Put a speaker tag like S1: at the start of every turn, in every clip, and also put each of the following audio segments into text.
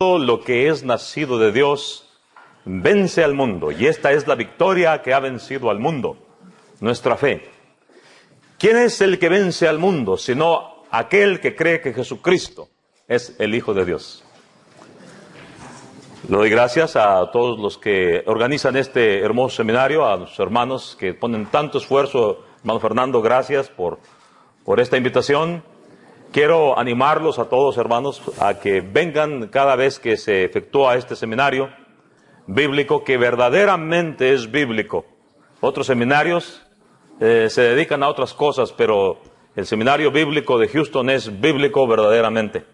S1: Todo lo que es nacido de Dios vence al mundo, y esta es la victoria que ha vencido al mundo, nuestra fe. ¿Quién es el que vence al mundo sino aquel que cree que Jesucristo es el Hijo de Dios? Le doy gracias a todos los que organizan este hermoso seminario, a los hermanos que ponen tanto esfuerzo. Hermano Fernando, gracias por esta invitación. Quiero animarlos a todos, hermanos, a que vengan cada vez que se efectúa este seminario bíblico, que verdaderamente es bíblico. Otros seminarios se dedican a otras cosas, pero el seminario bíblico de Houston es bíblico verdaderamente.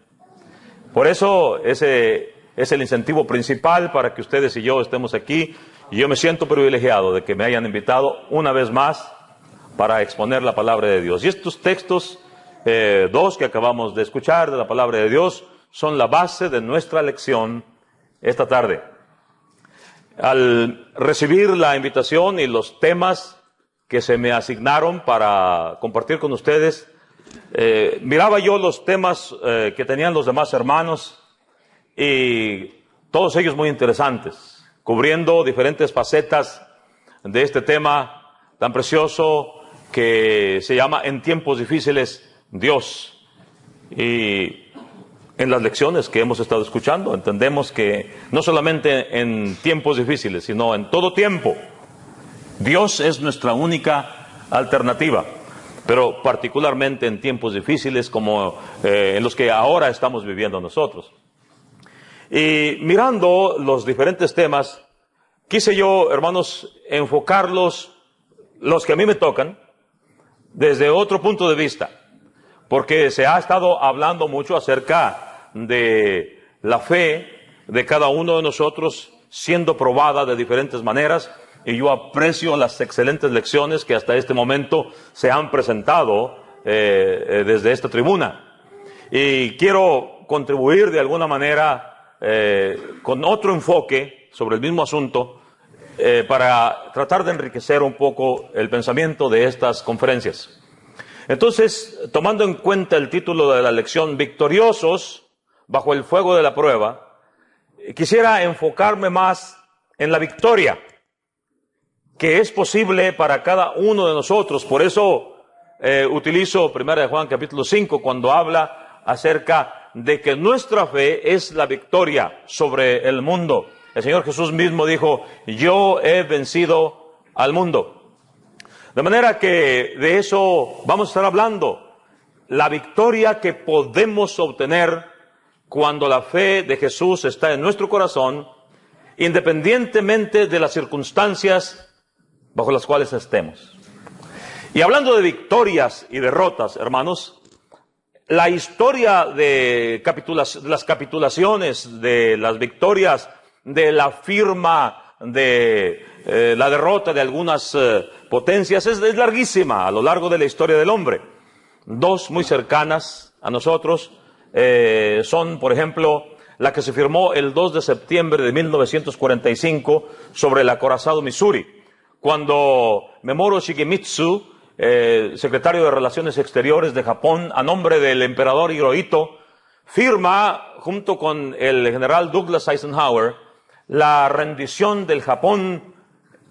S1: Por eso ese es el incentivo principal para que ustedes y yo estemos aquí, y yo me siento privilegiado de que me hayan invitado una vez más para exponer la palabra de Dios. Y estos textos dos que acabamos de escuchar de la palabra de Dios son la base de nuestra lección esta tarde. Al recibir la invitación y los temas que se me asignaron para compartir con ustedes, miraba yo los temas que tenían los demás hermanos, y todos ellos muy interesantes, cubriendo diferentes facetas de este tema tan precioso que se llama En tiempos difíciles Dios. Y en las lecciones que hemos estado escuchando entendemos que no solamente en tiempos difíciles, sino en todo tiempo Dios es nuestra única alternativa, pero particularmente en tiempos difíciles como en los que ahora estamos viviendo nosotros. Y mirando los diferentes temas, quise yo, hermanos, enfocarlos, los que a mí me tocan, desde otro punto de vista, porque se ha estado hablando mucho acerca de la fe de cada uno de nosotros siendo probada de diferentes maneras, y yo aprecio las excelentes lecciones que hasta este momento se han presentado desde esta tribuna. Y quiero contribuir de alguna manera con otro enfoque sobre el mismo asunto para tratar de enriquecer un poco el pensamiento de estas conferencias. Entonces, tomando en cuenta el título de la lección, Victoriosos bajo el fuego de la prueba, quisiera enfocarme más en la victoria que es posible para cada uno de nosotros. Por eso utilizo 1 Juan capítulo 5 cuando habla acerca de que nuestra fe es la victoria sobre el mundo. El Señor Jesús mismo dijo: yo he vencido al mundo. De manera que de eso vamos a estar hablando. La victoria que podemos obtener cuando la fe de Jesús está en nuestro corazón, independientemente de las circunstancias bajo las cuales estemos. Y hablando de victorias y derrotas, hermanos, la historia de las capitulaciones, de las victorias, de la firma, de la derrota de algunas potencias es larguísima a lo largo de la historia del hombre. Dos muy cercanas a nosotros son, por ejemplo, la que se firmó el 2 de septiembre de 1945 sobre el acorazado Missouri, cuando Memoro Shigemitsu, secretario de Relaciones Exteriores de Japón, a nombre del emperador Hirohito, firma junto con el general Douglas Eisenhower la rendición del Japón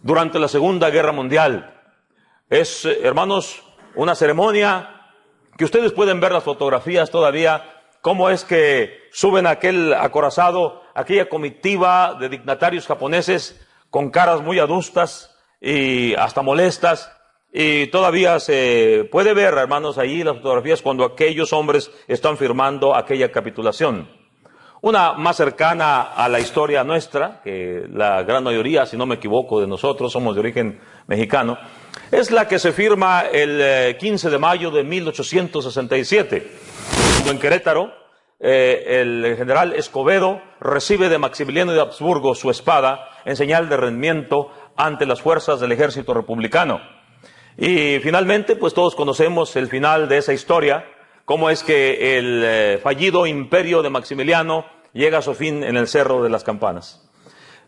S1: durante la Segunda Guerra Mundial. Es, hermanos, una ceremonia que ustedes pueden ver las fotografías todavía, cómo es que suben aquel acorazado, aquella comitiva de dignatarios japoneses con caras muy adustas y hasta molestas. Y todavía se puede ver, hermanos, allí las fotografías cuando aquellos hombres están firmando aquella capitulación. Una más cercana a la historia nuestra, que la gran mayoría, si no me equivoco, de nosotros somos de origen mexicano, es la que se firma el 15 de mayo de 1867. En Querétaro, el general Escobedo recibe de Maximiliano de Habsburgo su espada en señal de rendimiento ante las fuerzas del ejército republicano. Y finalmente, pues todos conocemos el final de esa historia, cómo es que el fallido imperio de Maximiliano llega a su fin en el Cerro de las Campanas.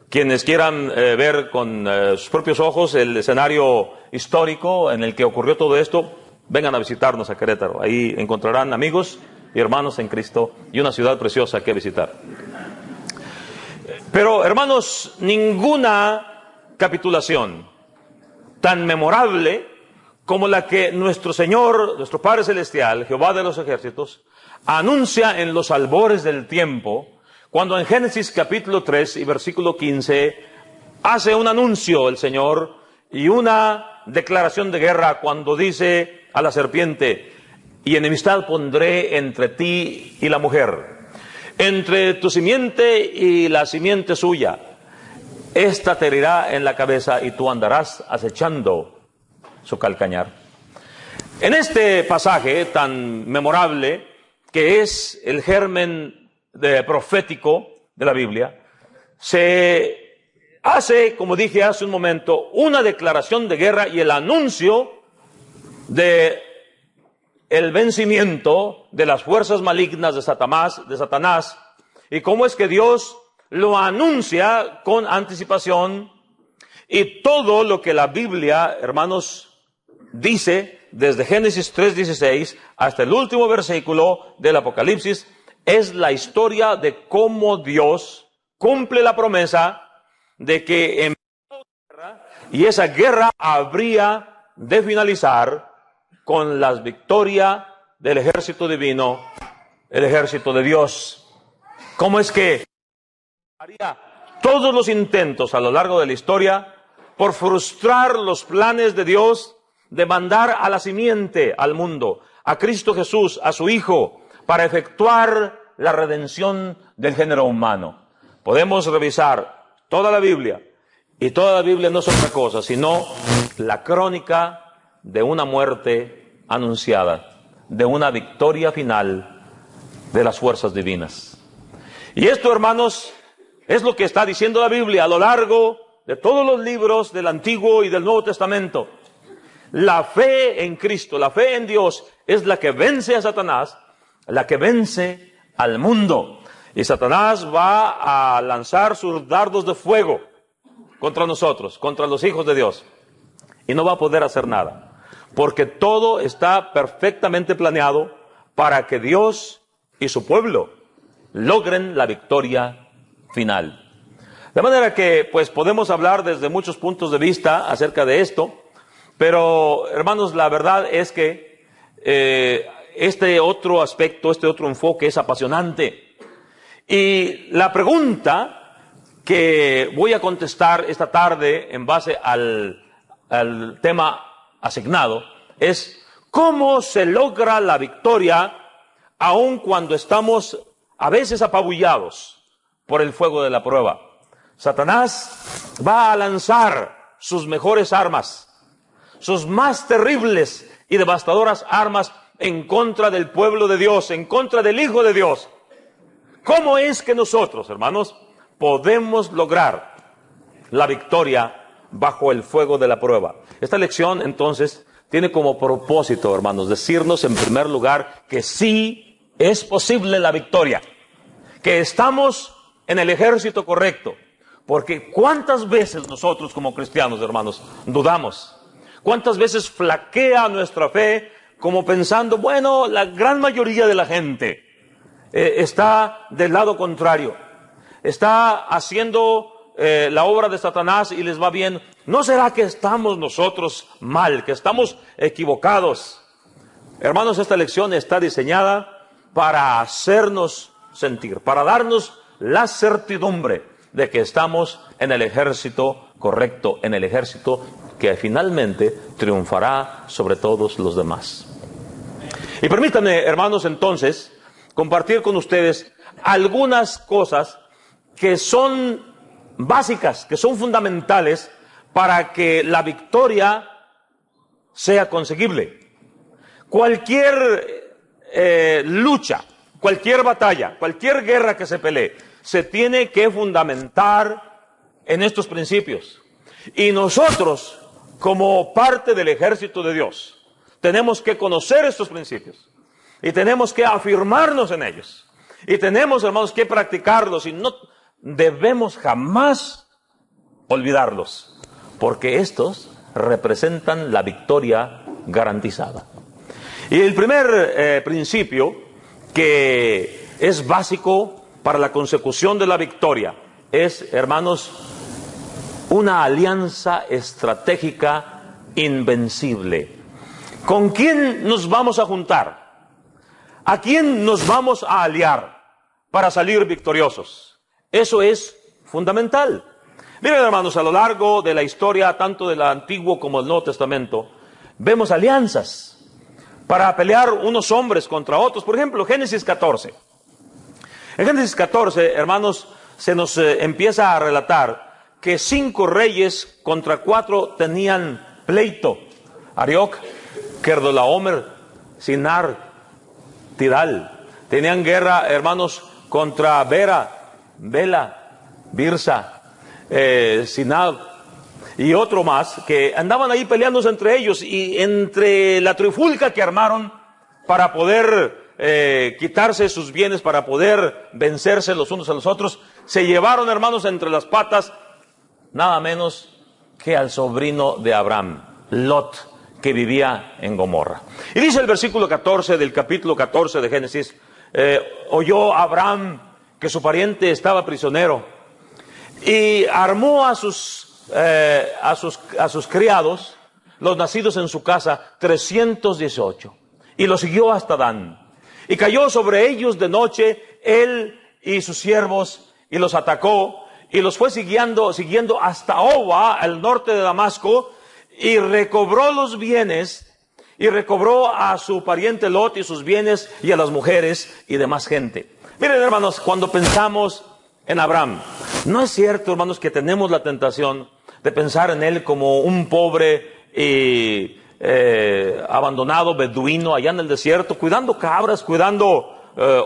S1: Quienes quieran ver con sus propios ojos el escenario histórico en el que ocurrió todo esto, vengan a visitarnos a Querétaro. Ahí encontrarán amigos y hermanos en Cristo y una ciudad preciosa que visitar. Pero, hermanos, ninguna capitulación tan memorable como la que nuestro Señor, nuestro Padre Celestial, Jehová de los ejércitos, anuncia en los albores del tiempo, cuando en Génesis capítulo 3 y versículo 15, hace un anuncio el Señor y una declaración de guerra cuando dice a la serpiente: y enemistad pondré entre ti y la mujer, entre tu simiente y la simiente suya. Esta te herirá en la cabeza y tú andarás acechando su calcañar. En este pasaje tan memorable, que es el germen profético de la Biblia, se hace, como dije hace un momento, una declaración de guerra y el anuncio de el vencimiento de las fuerzas malignas de Satanás, y cómo es que Dios lo anuncia con anticipación, y todo lo que la Biblia, hermanos, dice desde Génesis 3:16 hasta el último versículo del Apocalipsis es la historia de cómo Dios cumple la promesa de que en guerra, y esa guerra habría de finalizar con la victoria del ejército divino, el ejército de Dios. ¿Cómo es que haría todos los intentos a lo largo de la historia por frustrar los planes de Dios de mandar a la simiente al mundo, a Cristo Jesús, a su Hijo, para efectuar la redención del género humano? Podemos revisar toda la Biblia, y toda la Biblia no es otra cosa sino la crónica de una muerte anunciada, de una victoria final de las fuerzas divinas. Y esto, hermanos, es lo que está diciendo la Biblia a lo largo de todos los libros del Antiguo y del Nuevo Testamento. La fe en Cristo, la fe en Dios, es la que vence a Satanás, la que vence al mundo. Y Satanás va a lanzar sus dardos de fuego contra nosotros, contra los hijos de Dios, y no va a poder hacer nada, porque todo está perfectamente planeado para que Dios y su pueblo logren la victoria final. De manera que, pues, podemos hablar desde muchos puntos de vista acerca de esto, pero, hermanos, la verdad es que este otro aspecto, este otro enfoque es apasionante. Y la pregunta que voy a contestar esta tarde en base al tema asignado es: ¿cómo se logra la victoria aun cuando estamos a veces apabullados por el fuego de la prueba? Satanás va a lanzar sus mejores armas, sus más terribles y devastadoras armas en contra del pueblo de Dios, en contra del Hijo de Dios. ¿Cómo es que nosotros, hermanos, podemos lograr la victoria bajo el fuego de la prueba? Esta lección, entonces, tiene como propósito, hermanos, decirnos en primer lugar que sí es posible la victoria, que estamos en el ejército correcto. Porque ¿cuántas veces nosotros como cristianos, hermanos, dudamos? ¿Cuántas veces flaquea nuestra fe como pensando, bueno, la gran mayoría de la gente está del lado contrario, está haciendo la obra de Satanás y les va bien? ¿No será que estamos nosotros mal, que estamos equivocados? Hermanos, esta lección está diseñada para hacernos sentir, para darnos la certidumbre de que estamos en el ejército correcto, en el ejército que finalmente triunfará sobre todos los demás. Y permítanme, hermanos, entonces, compartir con ustedes algunas cosas que son básicas, que son fundamentales para que la victoria sea conseguible. Cualquier lucha, cualquier batalla, cualquier guerra que se pelee, se tiene que fundamentar en estos principios. Y nosotros, como parte del ejército de Dios, tenemos que conocer estos principios y tenemos que afirmarnos en ellos. Y tenemos, hermanos, que practicarlos, y no debemos jamás olvidarlos, porque estos representan la victoria garantizada. Y el primer principio que es básico para la consecución de la victoria es, hermanos, una alianza estratégica invencible. ¿Con quién nos vamos a juntar? ¿A quién nos vamos a aliar para salir victoriosos? Eso es fundamental. Miren, hermanos, a lo largo de la historia, tanto del Antiguo como del Nuevo Testamento, vemos alianzas para pelear unos hombres contra otros. Por ejemplo, Génesis 14. En Génesis 14, hermanos, se nos empieza a relatar que 5 reyes contra 4 tenían pleito. Arioc, Kedorlaomer, Sinar, Tidal. Tenían guerra, hermanos, contra Bela, Birsa, Sinab y otro más, que andaban ahí peleándose entre ellos, y entre la trifulca que armaron para poder quitarse sus bienes, para poder vencerse los unos a los otros, se llevaron, hermanos, entre las patas nada menos que al sobrino de Abraham, Lot, que vivía en Gomorra. Y dice el versículo 14 del capítulo 14 de Génesis: oyó Abraham que su pariente estaba prisionero, y armó a sus criados, los nacidos en su casa, 318, y los siguió hasta Dan. Y cayó sobre ellos de noche, él y sus siervos, y los atacó, y los fue siguiendo hasta Oba, al norte de Damasco, y recobró los bienes, y recobró a su pariente Lot y sus bienes, y a las mujeres y demás gente. Miren, hermanos, cuando pensamos en Abraham, no es cierto, hermanos, que tenemos la tentación de pensar en él como un pobre y abandonado beduino allá en el desierto, cuidando cabras, cuidando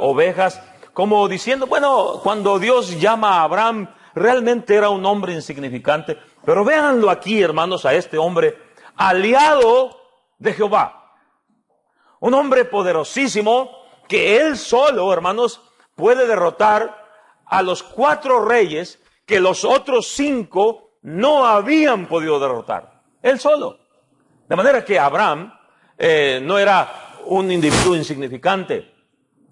S1: ovejas, como diciendo, bueno, cuando Dios llama a Abraham, realmente era un hombre insignificante. Pero véanlo aquí, hermanos, a este hombre, aliado de Jehová. Un hombre poderosísimo, que él solo, hermanos, puede derrotar a los 4 reyes que los otros 5 no habían podido derrotar. Él solo. De manera que Abraham no era un individuo insignificante.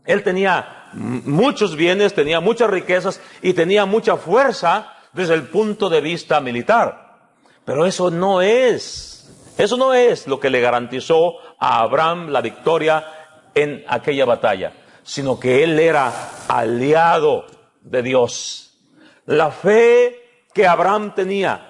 S1: Él tenía muchos bienes, tenía muchas riquezas y tenía mucha fuerza desde el punto de vista militar. Pero eso no es lo que le garantizó a Abraham la victoria en aquella batalla, sino que él era aliado de Dios. La fe que Abraham tenía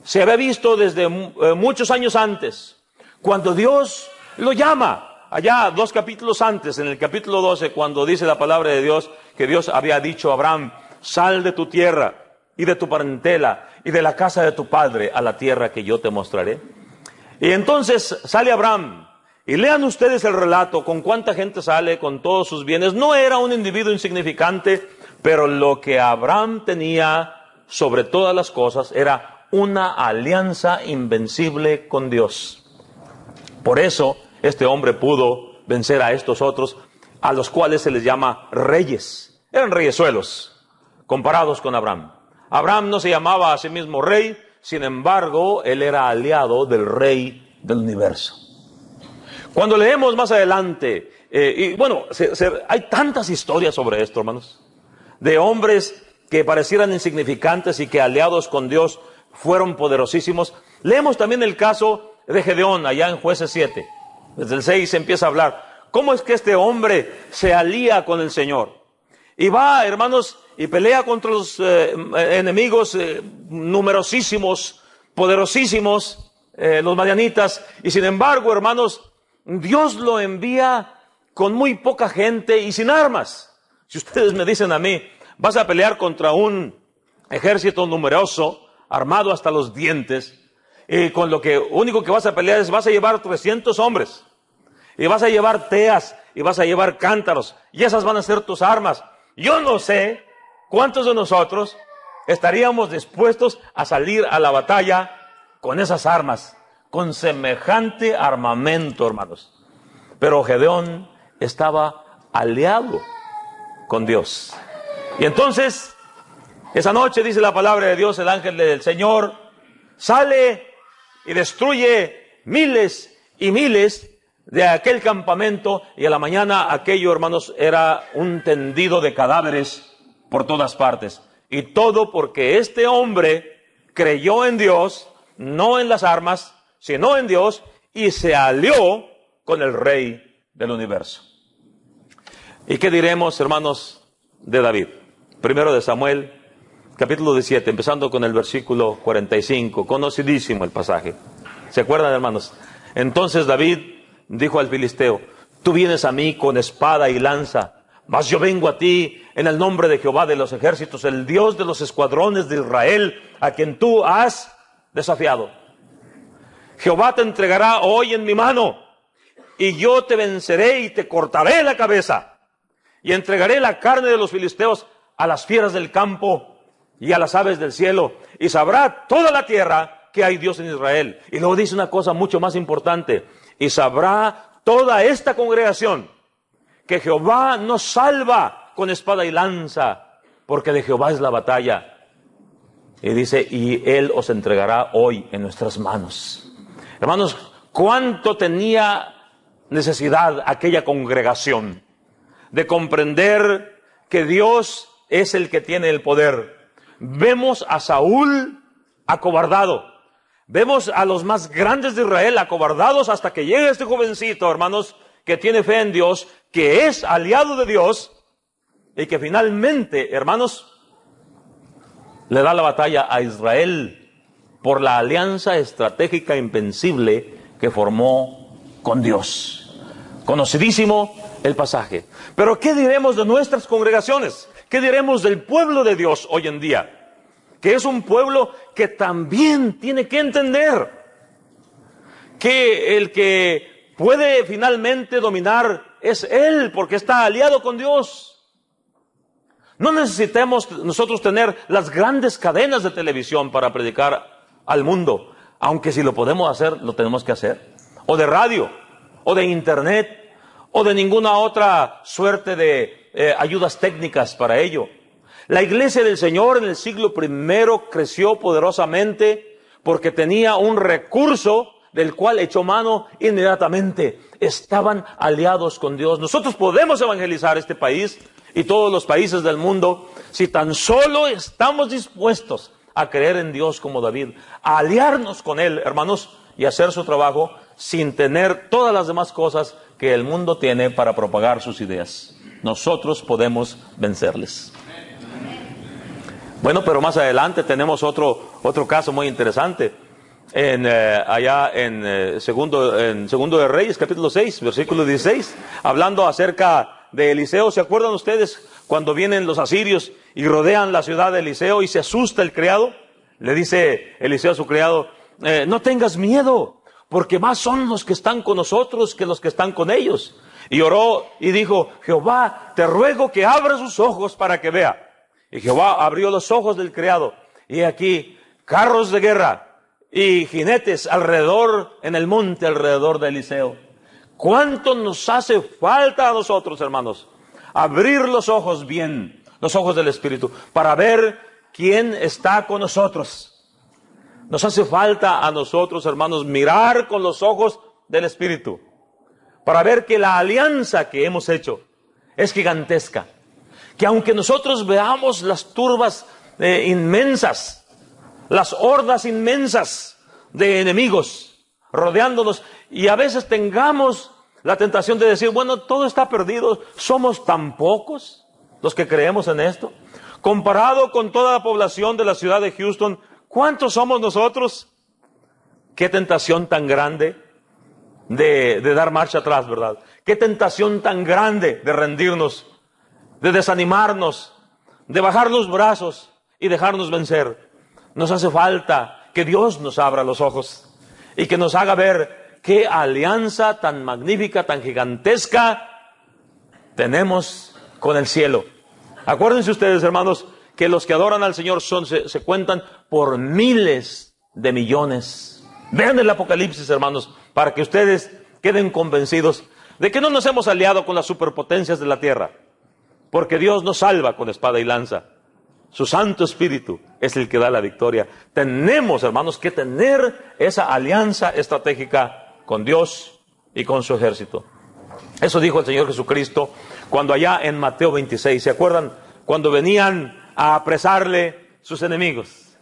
S1: se había visto desde muchos años antes, cuando Dios lo llama, allá 2 capítulos antes, en el capítulo 12, cuando dice la palabra de Dios, que Dios había dicho a Abraham: sal de tu tierra y de tu parentela y de la casa de tu padre a la tierra que yo te mostraré. Y entonces sale Abraham, y lean ustedes el relato, con cuánta gente sale, con todos sus bienes. No era un individuo insignificante, pero lo que Abraham tenía sobre todas las cosas era una alianza invencible con Dios. Por eso este hombre pudo vencer a estos otros, a los cuales se les llama reyes. Eran reyesuelos comparados con Abraham. Abraham no se llamaba a sí mismo rey, sin embargo, él era aliado del rey del universo. Cuando leemos más adelante, hay tantas historias sobre esto, hermanos, de hombres que parecieran insignificantes y que aliados con Dios fueron poderosísimos. Leemos también el caso de Gedeón, allá en Jueces 7. Desde el 6 se empieza a hablar. ¿Cómo es que este hombre se alía con el Señor? Y va, hermanos, y pelea contra los enemigos numerosísimos, poderosísimos, los madianitas. Y sin embargo, hermanos, Dios lo envía con muy poca gente y sin armas. Si ustedes me dicen a mí, vas a pelear contra un ejército numeroso, armado hasta los dientes, y con lo que único que vas a pelear es, vas a llevar 300 hombres, y vas a llevar teas, y vas a llevar cántaros, y esas van a ser tus armas. Yo no sé cuántos de nosotros estaríamos dispuestos a salir a la batalla con esas armas, con semejante armamento, hermanos. Pero Gedeón estaba aliado con Dios. Y entonces, esa noche, dice la palabra de Dios, el ángel del Señor sale y destruye miles y miles de aquel campamento, y a la mañana aquello, hermanos, era un tendido de cadáveres por todas partes. Y todo porque este hombre creyó en Dios, no en las armas, sino en Dios, y se alió con el Rey del universo. ¿Y qué diremos, hermanos, de David? Primero de Samuel, capítulo 17, empezando con el versículo 45, conocidísimo el pasaje. ¿Se acuerdan, hermanos? Entonces David dijo al filisteo: tú vienes a mí con espada y lanza, mas yo vengo a ti en el nombre de Jehová de los ejércitos, el Dios de los escuadrones de Israel, a quien tú has desafiado. Jehová te entregará hoy en mi mano, y yo te venceré y te cortaré la cabeza, y entregaré la carne de los filisteos a las fieras del campo y a las aves del cielo, y sabrá toda la tierra que hay Dios en Israel. Y luego dice una cosa mucho más importante: y sabrá toda esta congregación que Jehová nos salva con espada y lanza, porque de Jehová es la batalla. Y dice: y Él os entregará hoy en nuestras manos. Hermanos, ¿cuánto tenía necesidad aquella congregación de comprender que Dios es el que tiene el poder? Vemos a Saúl acobardado. Vemos a los más grandes de Israel acobardados hasta que llega este jovencito, hermanos, que tiene fe en Dios, que es aliado de Dios y que finalmente, hermanos, le da la batalla a Israel por la alianza estratégica invencible que formó con Dios. Conocidísimo el pasaje. Pero ¿qué diremos de nuestras congregaciones? ¿Qué diremos del pueblo de Dios hoy en día? Que es un pueblo que también tiene que entender que el que puede finalmente dominar es Él, porque está aliado con Dios. No necesitamos nosotros tener las grandes cadenas de televisión para predicar al mundo, aunque si lo podemos hacer, lo tenemos que hacer. O de radio, o de internet, o de ninguna otra suerte de ayudas técnicas para ello. La iglesia del Señor en el siglo I creció poderosamente porque tenía un recurso del cual echó mano inmediatamente. Estaban aliados con Dios. Nosotros podemos evangelizar este país y todos los países del mundo si tan solo estamos dispuestos a creer en Dios como David, a aliarnos con Él, hermanos, y hacer su trabajo sin tener todas las demás cosas que el mundo tiene para propagar sus ideas. Nosotros podemos vencerles. Bueno, pero más adelante tenemos otro caso muy interesante. Allá en segundo de Reyes, capítulo 6, versículo 16, hablando acerca de Eliseo. ¿Se acuerdan ustedes cuando vienen los asirios y rodean la ciudad de Eliseo y se asusta el criado? Le dice Eliseo a su criado: no tengas miedo, porque más son los que están con nosotros que los que están con ellos. Y oró y dijo: Jehová, te ruego que abra sus ojos para que vea. Y Jehová abrió los ojos del criado, y aquí carros de guerra y jinetes alrededor, en el monte alrededor de Eliseo. ¿Cuánto nos hace falta a nosotros, hermanos, abrir los ojos bien, los ojos del Espíritu, para ver quién está con nosotros? Nos hace falta a nosotros, hermanos, mirar con los ojos del Espíritu, para ver que la alianza que hemos hecho es gigantesca. Que aunque nosotros veamos las turbas inmensas, las hordas inmensas de enemigos rodeándonos, y a veces tengamos la tentación de decir: bueno, todo está perdido, somos tan pocos los que creemos en esto. Comparado con toda la población de la ciudad de Houston, ¿cuántos somos nosotros? Qué tentación tan grande de dar marcha atrás, ¿verdad? Qué tentación tan grande de rendirnos, de desanimarnos, de bajar los brazos y dejarnos vencer. Nos hace falta que Dios nos abra los ojos y que nos haga ver qué alianza tan magnífica, tan gigantesca tenemos con el cielo. Acuérdense ustedes, hermanos, que los que adoran al Señor se cuentan por miles de millones. Vean el Apocalipsis, hermanos, para que ustedes queden convencidos de que no nos hemos aliado con las superpotencias de la tierra, porque Dios nos salva con espada y lanza. Su Santo Espíritu es el que da la victoria. Tenemos, hermanos, que tener esa alianza estratégica con Dios y con su ejército. Eso dijo el Señor Jesucristo cuando allá en Mateo 26, ¿se acuerdan? Cuando venían a apresarle sus enemigos.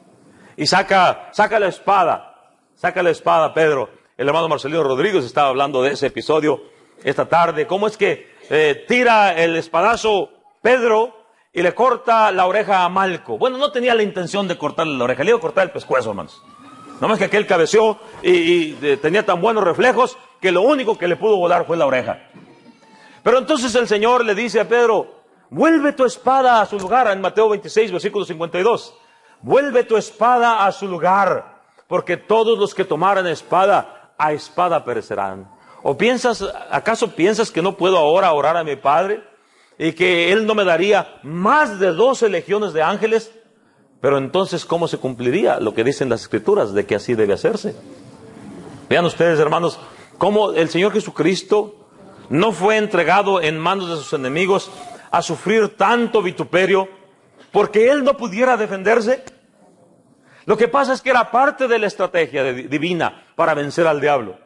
S1: Y saca la espada Pedro. El hermano Marcelino Rodríguez estaba hablando de ese episodio esta tarde. ¿Cómo es que tira el espadazo Pedro y le corta la oreja a Malco? Bueno, no tenía la intención de cortarle la oreja, le iba a cortar el pescuezo, hermanos. No más que aquel cabeceó y tenía tan buenos reflejos que lo único que le pudo volar fue la oreja. Pero entonces el Señor le dice a Pedro, vuelve tu espada a su lugar, en Mateo 26, versículo 52. Vuelve tu espada a su lugar, porque todos los que tomaran espada, a espada perecerán. ¿Acaso piensas que no puedo ahora orar a mi Padre y que Él no me daría más de 12 legiones de ángeles? Pero entonces, ¿cómo se cumpliría lo que dicen las Escrituras de que así debe hacerse? Vean ustedes, hermanos, cómo el Señor Jesucristo no fue entregado en manos de sus enemigos a sufrir tanto vituperio porque Él no pudiera defenderse. Lo que pasa es que era parte de la estrategia divina para vencer al diablo.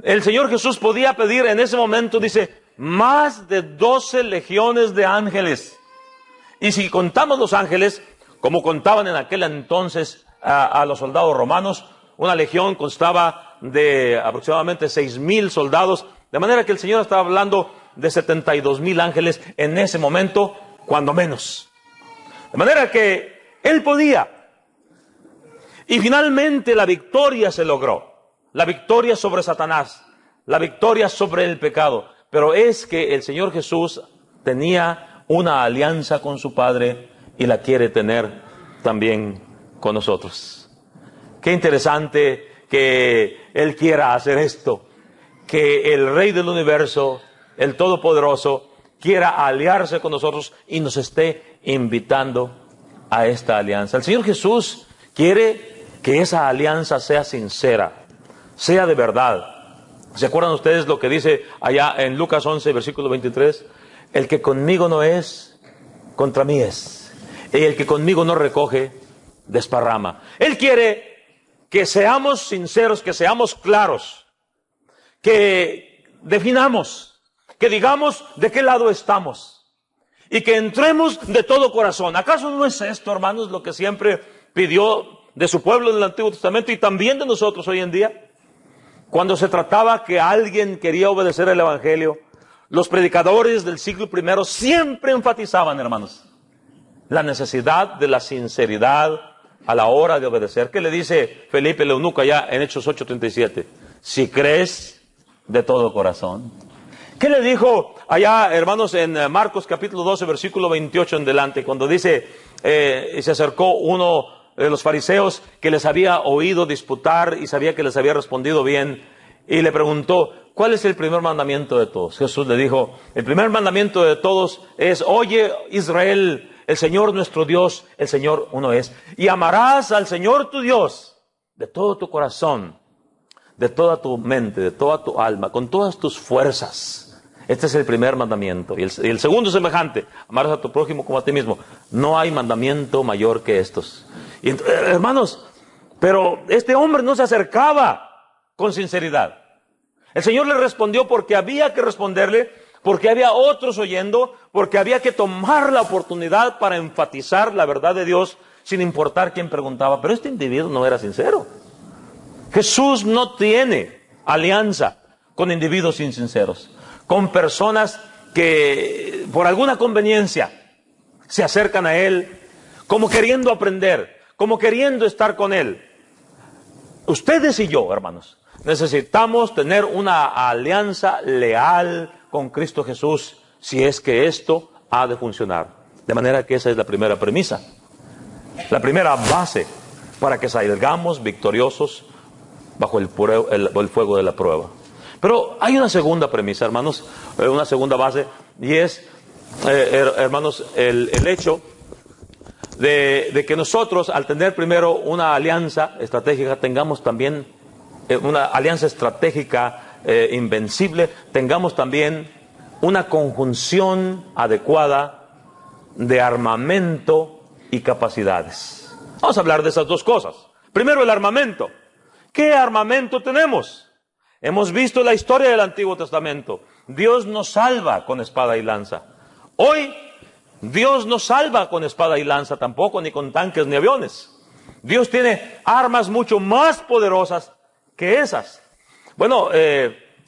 S1: El Señor Jesús podía pedir en ese momento, dice, más de 12 legiones de ángeles. Y si contamos los ángeles, como contaban en aquel entonces a los soldados romanos, una legión constaba de aproximadamente 6,000 soldados, de manera que el Señor estaba hablando de 72,000 ángeles en ese momento, cuando menos. De manera que Él podía. Y finalmente la victoria se logró. La victoria sobre Satanás, la victoria sobre el pecado. Pero es que el Señor Jesús tenía una alianza con su Padre y la quiere tener también con nosotros. Qué interesante que Él quiera hacer esto, que el Rey del Universo, el Todopoderoso, quiera aliarse con nosotros y nos esté invitando a esta alianza. El Señor Jesús quiere que esa alianza sea sincera, sea de verdad. ¿Se acuerdan ustedes lo que dice allá en Lucas 11, versículo 23? El que conmigo no es, contra mí es. Y el que conmigo no recoge, desparrama. Él quiere que seamos sinceros, que seamos claros, que definamos, que digamos de qué lado estamos y que entremos de todo corazón. ¿Acaso no es esto, hermanos, lo que siempre pidió de su pueblo en el Antiguo Testamento y también de nosotros hoy en día? Cuando se trataba que alguien quería obedecer el Evangelio, los predicadores del siglo I siempre enfatizaban, hermanos, la necesidad de la sinceridad a la hora de obedecer. ¿Qué le dice Felipe el eunuco allá en Hechos 8:37? Si crees de todo corazón. ¿Qué le dijo allá, hermanos, en Marcos capítulo 12, versículo 28 en delante, cuando dice, y se acercó uno de los fariseos que les había oído disputar y sabía que les había respondido bien, y le preguntó, ¿cuál es el primer mandamiento de todos? Jesús le dijo, el primer mandamiento de todos es, oye Israel, el Señor nuestro Dios, el Señor uno es, y amarás al Señor tu Dios de todo tu corazón, de toda tu mente, de toda tu alma, con todas tus fuerzas. Este es el primer mandamiento. Y el segundo semejante, amarás a tu prójimo como a ti mismo. No hay mandamiento mayor que estos. Y, hermanos, pero este hombre no se acercaba con sinceridad. El Señor le respondió porque había que responderle, porque había otros oyendo, porque había que tomar la oportunidad para enfatizar la verdad de Dios sin importar quién preguntaba. Pero este individuo no era sincero. Jesús no tiene alianza con individuos insinceros, con personas que por alguna conveniencia se acercan a Él como queriendo aprender, como queriendo estar con Él. Ustedes y yo, hermanos, necesitamos tener una alianza leal con Cristo Jesús si es que esto ha de funcionar. De manera que esa es la primera premisa, la primera base para que salgamos victoriosos bajo el fuego de la prueba. Pero hay una segunda premisa, hermanos, una segunda base, y es, hermanos, el hecho de que nosotros, al tener primero una alianza estratégica, tengamos también una alianza estratégica invencible, tengamos también una conjunción adecuada de armamento y capacidades. Vamos a hablar de esas dos cosas. Primero, el armamento. ¿Qué armamento tenemos? Hemos visto la historia del Antiguo Testamento. Dios nos salva con espada y lanza. Hoy Dios no salva con espada y lanza tampoco, ni con tanques ni aviones. Dios tiene armas mucho más poderosas que esas. Bueno,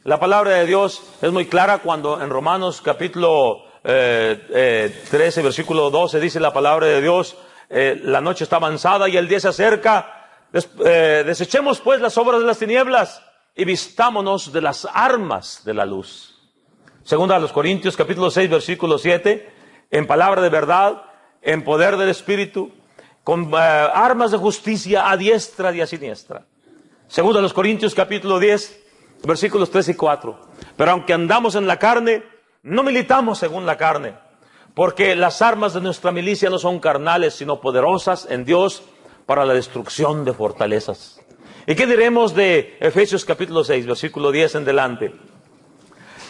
S1: la palabra de Dios es muy clara cuando en Romanos capítulo 13, versículo 12 dice la palabra de Dios, la noche está avanzada y el día se acerca, desechemos pues las obras de las tinieblas y vistámonos de las armas de la luz. Segunda a los Corintios capítulo 6, versículo 7, en palabra de verdad, en poder del Espíritu, con armas de justicia a diestra y a siniestra. Segunda a los Corintios capítulo 10, versículos 3 y 4. Pero aunque andamos en la carne, no militamos según la carne, porque las armas de nuestra milicia no son carnales, sino poderosas en Dios para la destrucción de fortalezas. ¿Y qué diremos de Efesios capítulo 6, versículo 10 en delante?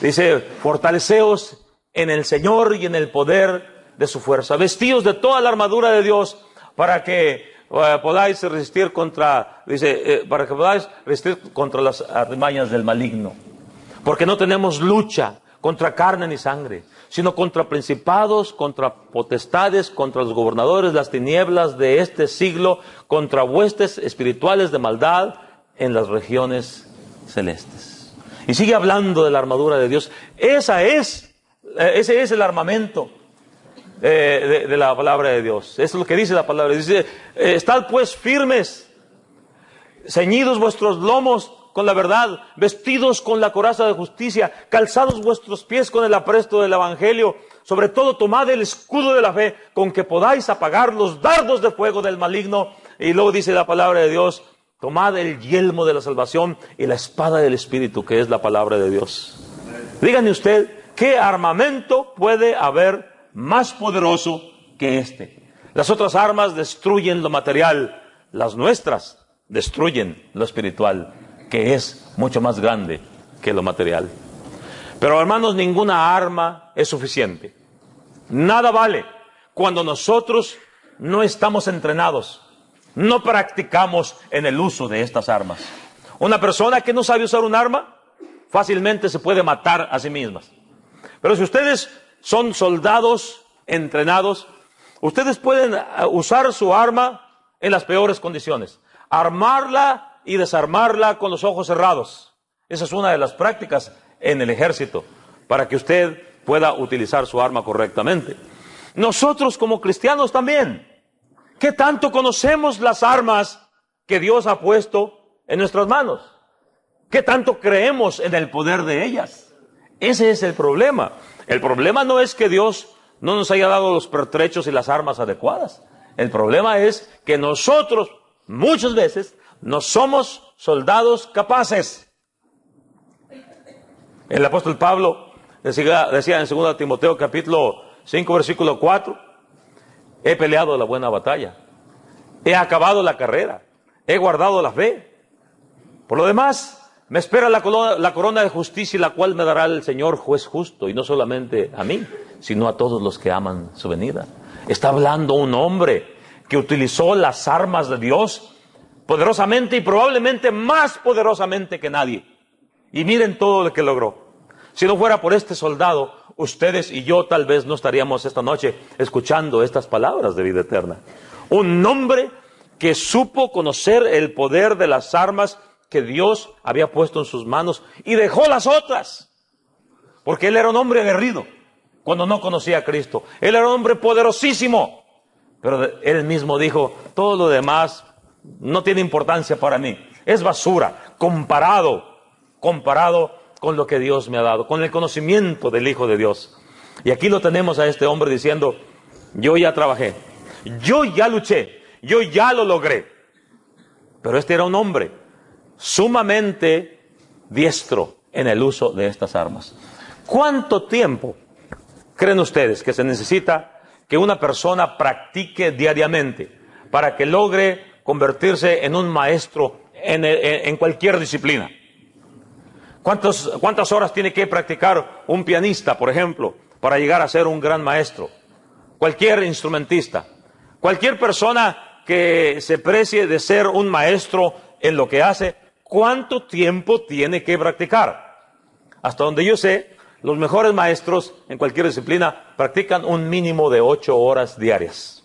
S1: Dice, fortaleceos en el Señor y en el poder de su fuerza, vestidos de toda la armadura de Dios, para que podáis resistir contra, para que podáis resistir contra las artimañas del maligno. Porque no tenemos lucha contra carne ni sangre, sino contra principados, contra potestades, contra los gobernadores de las tinieblas de este siglo, contra huestes espirituales de maldad en las regiones celestes. Y sigue hablando de la armadura de Dios. Ese es el armamento de la palabra de Dios. Eso es lo que dice la palabra. Dice, estad pues firmes, ceñidos vuestros lomos con la verdad, vestidos con la coraza de justicia, calzados vuestros pies con el apresto del evangelio, sobre todo tomad el escudo de la fe, con que podáis apagar los dardos de fuego del maligno. Y luego dice la palabra de Dios, tomad el yelmo de la salvación y la espada del Espíritu, que es la palabra de Dios. Dígame usted, ¿qué armamento puede haber más poderoso que este? Las otras armas destruyen lo material, las nuestras destruyen lo espiritual, que es mucho más grande que lo material. Pero hermanos, ninguna arma es suficiente. Nada vale cuando nosotros no estamos entrenados, no practicamos en el uso de estas armas. Una persona que no sabe usar un arma, fácilmente se puede matar a sí misma. Pero si ustedes son soldados entrenados, ustedes pueden usar su arma en las peores condiciones. Armarla y desarmarla con los ojos cerrados. Esa es una de las prácticas en el ejército, para que usted pueda utilizar su arma correctamente. Nosotros como cristianos también, ¿qué tanto conocemos las armas que Dios ha puesto en nuestras manos? ¿Qué tanto creemos en el poder de ellas? Ese es el problema. El problema no es que Dios no nos haya dado los pertrechos y las armas adecuadas. El problema es que nosotros, muchas veces, no somos soldados capaces. El apóstol Pablo decía en 2 Timoteo capítulo 5 versículo 4, he peleado la buena batalla, he acabado la carrera, he guardado la fe. Por lo demás, me espera la corona de justicia, la cual me dará el Señor juez justo, y no solamente a mí, sino a todos los que aman su venida. Está hablando un hombre que utilizó las armas de Dios poderosamente y probablemente más poderosamente que nadie. Y miren todo lo que logró. Si no fuera por este soldado, ustedes y yo tal vez no estaríamos esta noche escuchando estas palabras de vida eterna. Un hombre que supo conocer el poder de las armas que Dios había puesto en sus manos y dejó las otras. Porque él era un hombre aguerrido cuando no conocía a Cristo. Él era un hombre poderosísimo. Pero él mismo dijo, todo lo demás no tiene importancia para mí. Es basura comparado con lo que Dios me ha dado, con el conocimiento del Hijo de Dios. Y aquí lo tenemos a este hombre diciendo, yo ya trabajé, yo ya luché, yo ya lo logré. Pero este era un hombre sumamente diestro en el uso de estas armas. ¿Cuánto tiempo creen ustedes que se necesita que una persona practique diariamente para que logre convertirse en un maestro en cualquier disciplina? ¿Cuántas horas tiene que practicar un pianista, por ejemplo, para llegar a ser un gran maestro? Cualquier instrumentista, cualquier persona que se precie de ser un maestro en lo que hace, ¿cuánto tiempo tiene que practicar? Hasta donde yo sé, los mejores maestros en cualquier disciplina practican un mínimo de 8 horas diarias.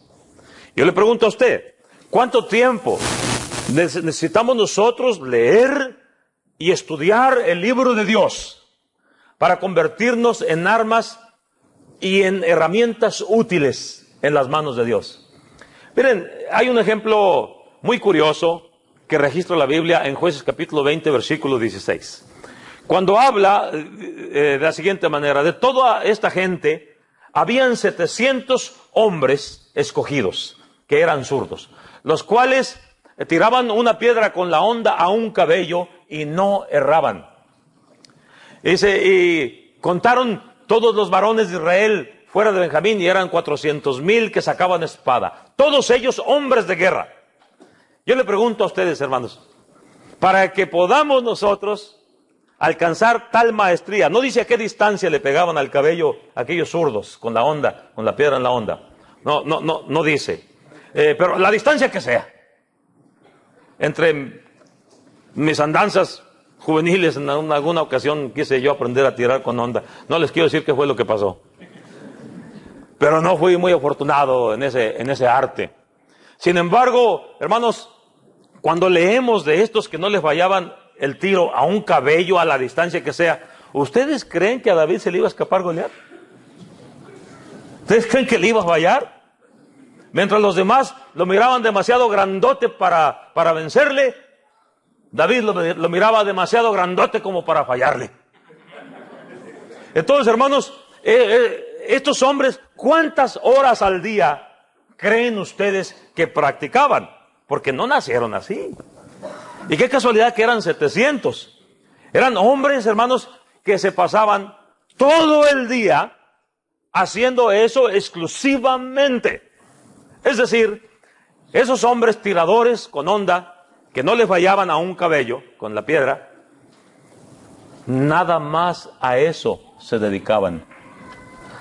S1: Yo le pregunto a usted, ¿cuánto tiempo necesitamos nosotros leer y estudiar el libro de Dios para convertirnos en armas y en herramientas útiles en las manos de Dios? Miren, hay un ejemplo muy curioso que registra la Biblia en Jueces capítulo 20, versículo 16. Cuando habla de la siguiente manera: de toda esta gente, habían 700 hombres escogidos, que eran zurdos, los cuales tiraban una piedra con la honda a un cabello y no erraban. Dice, y contaron todos los varones de Israel fuera de Benjamín, y eran 400,000 que sacaban espada, todos ellos hombres de guerra. Yo le pregunto a ustedes, hermanos, para que podamos nosotros alcanzar tal maestría, no dice a qué distancia le pegaban al cabello aquellos zurdos con la honda, con la piedra en la honda, no dice, pero la distancia que sea. Entre mis andanzas juveniles, en alguna ocasión quise yo aprender a tirar con honda. No les quiero decir qué fue lo que pasó, pero no fui muy afortunado en ese arte. Sin embargo, hermanos, cuando leemos de estos que no les fallaban el tiro a un cabello, a la distancia que sea, ¿ustedes creen que a David se le iba a escapar Goliat? ¿Ustedes creen que le iba a fallar? Mientras los demás lo miraban demasiado grandote para vencerle, David lo miraba demasiado grandote como para fallarle. Entonces, hermanos, estos hombres, ¿cuántas horas al día creen ustedes que practicaban? Porque no nacieron así. Y qué casualidad que eran 700. Eran hombres, hermanos, que se pasaban todo el día haciendo eso exclusivamente. Es decir, esos hombres tiradores con honda, que no le fallaban a un cabello con la piedra, nada más a eso se dedicaban.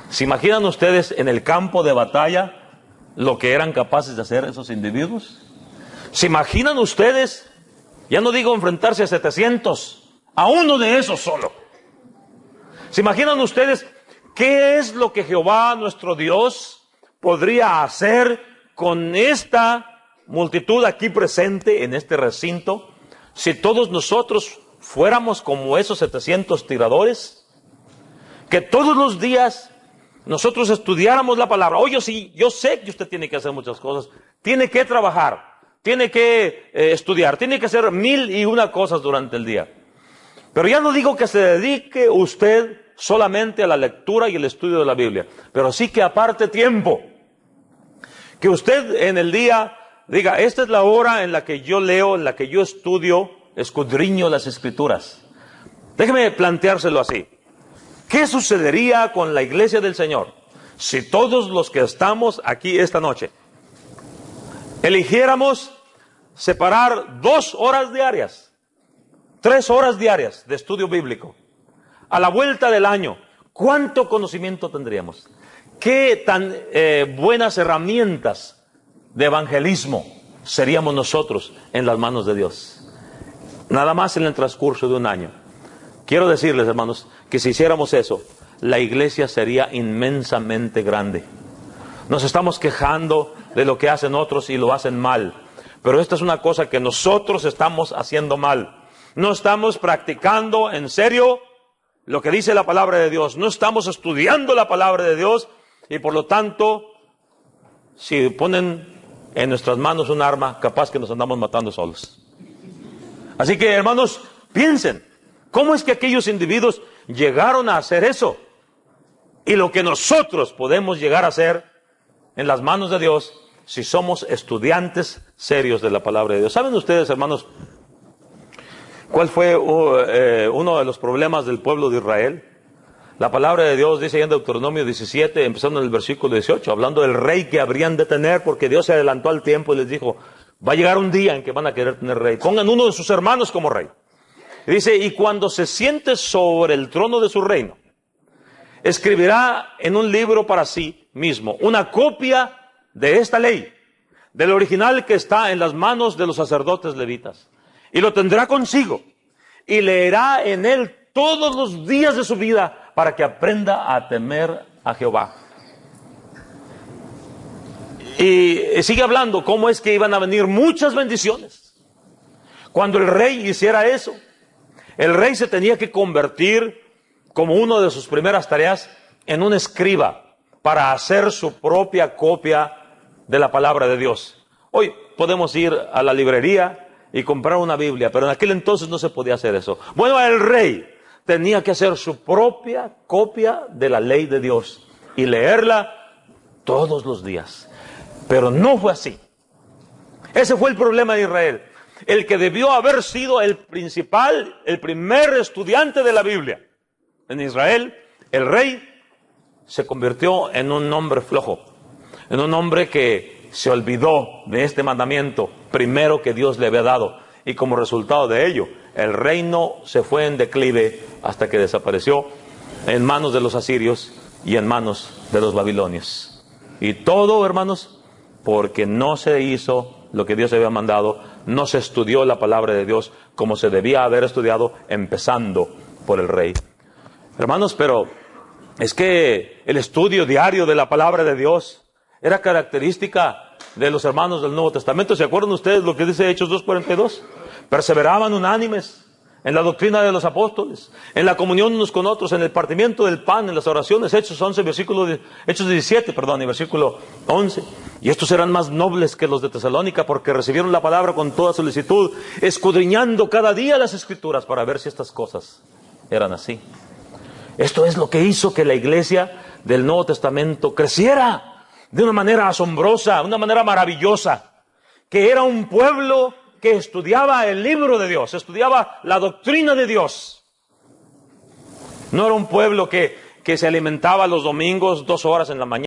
S1: ¿Se imaginan ustedes en el campo de batalla lo que eran capaces de hacer esos individuos? ¿Se imaginan ustedes, ya no digo enfrentarse a 700, a uno de esos solo? ¿Se imaginan ustedes qué es lo que Jehová nuestro Dios podría hacer con esta multitud aquí presente en este recinto si todos nosotros fuéramos como esos 700 tiradores? Que todos los días nosotros estudiáramos la palabra. Oye, sí, yo sé que usted tiene que hacer muchas cosas, tiene que trabajar, tiene que estudiar, tiene que hacer 1001 cosas durante el día. Pero ya no digo que se dedique usted solamente a la lectura y el estudio de la Biblia, pero sí que aparte tiempo. Que usted en el día diga, esta es la hora en la que yo leo, en la que yo estudio, escudriño las Escrituras. Déjeme planteárselo así. ¿Qué sucedería con la iglesia del Señor si todos los que estamos aquí esta noche eligiéramos separar 2 horas diarias, 3 horas diarias de estudio bíblico? A la vuelta del año, ¿cuánto conocimiento tendríamos? ¿Qué tan buenas herramientas de evangelismo seríamos nosotros en las manos de Dios? Nada más en el transcurso de un año. Quiero decirles, hermanos, que si hiciéramos eso, la iglesia sería inmensamente grande. Nos estamos quejando de lo que hacen otros y lo hacen mal, pero esta es una cosa que nosotros estamos haciendo mal. No estamos practicando en serio lo que dice la palabra de Dios. No estamos estudiando la palabra de Dios y por lo tanto, si ponen en nuestras manos un arma, capaz que nos andamos matando solos. Así que, hermanos, piensen, ¿cómo es que aquellos individuos llegaron a hacer eso? Y lo que nosotros podemos llegar a hacer en las manos de Dios si somos estudiantes serios de la palabra de Dios. ¿Saben ustedes, hermanos, cuál fue uno de los problemas del pueblo de Israel? La palabra de Dios dice en Deuteronomio 17, empezando en el versículo 18, hablando del rey que habrían de tener, porque Dios se adelantó al tiempo y les dijo, va a llegar un día en que van a querer tener rey. Pongan uno de sus hermanos como rey. Y dice, y cuando se siente sobre el trono de su reino, escribirá en un libro para sí mismo una copia de esta ley, del original que está en las manos de los sacerdotes levitas, y lo tendrá consigo, y leerá en él todos los días de su vida para que aprenda a temer a Jehová. Y sigue hablando cómo es que iban a venir muchas bendiciones. Cuando el rey hiciera eso, el rey se tenía que convertir, como una de sus primeras tareas, en un escriba para hacer su propia copia de la palabra de Dios. Hoy podemos ir a la librería y comprar una Biblia, pero en aquel entonces no se podía hacer eso. Bueno, el rey tenía que hacer su propia copia de la ley de Dios y leerla todos los días. Pero no fue así. Ese fue el problema de Israel. El que debió haber sido el principal, el primer estudiante de la Biblia en Israel, el rey, se convirtió en un hombre flojo, en un hombre que se olvidó de este mandamiento primero que Dios le había dado, y como resultado de ello, el reino se fue en declive hasta que desapareció en manos de los asirios y en manos de los babilonios. Y todo, hermanos, porque no se hizo lo que Dios había mandado, no se estudió la palabra de Dios como se debía haber estudiado, empezando por el rey. Hermanos, pero es que el estudio diario de la palabra de Dios era característica de los hermanos del Nuevo Testamento. ¿Se acuerdan ustedes lo que dice Hechos 2:42? Perseveraban unánimes en la doctrina de los apóstoles, en la comunión unos con otros, en el partimiento del pan, en las oraciones. Hechos 17, y versículo 11. Y estos eran más nobles que los de Tesalónica, porque recibieron la palabra con toda solicitud, escudriñando cada día las Escrituras para ver si estas cosas eran así. Esto es lo que hizo que la iglesia del Nuevo Testamento creciera de una manera asombrosa, una manera maravillosa, que era un pueblo que estudiaba el libro de Dios, estudiaba la doctrina de Dios. No era un pueblo que se alimentaba los domingos 2 horas en la mañana.